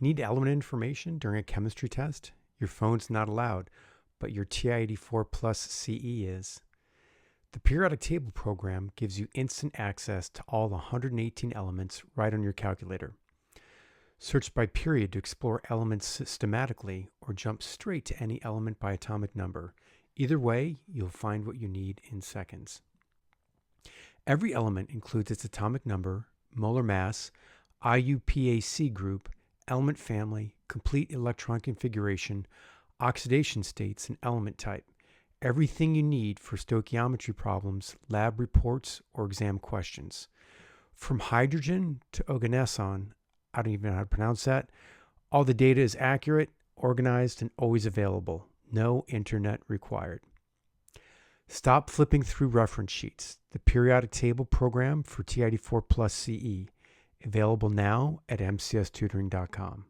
Need element information during a chemistry test? Your phone's not allowed, but your TI-84 Plus CE is. The periodic table program gives you instant access to all the 118 elements right on your calculator. Search by period to explore elements systematically or jump straight to any element by atomic number. Either way, you'll find what you need in seconds. Every element includes its atomic number, molar mass, IUPAC group, element family, complete electron configuration, oxidation states, and element type. Everything you need for stoichiometry problems, lab reports, or exam questions. From hydrogen to oganesson, I don't even know how to pronounce that, all the data is accurate, organized, and always available. No internet required. Stop flipping through reference sheets. The periodic table program for TI-84 Plus CE. Available now at mcstutoring.com.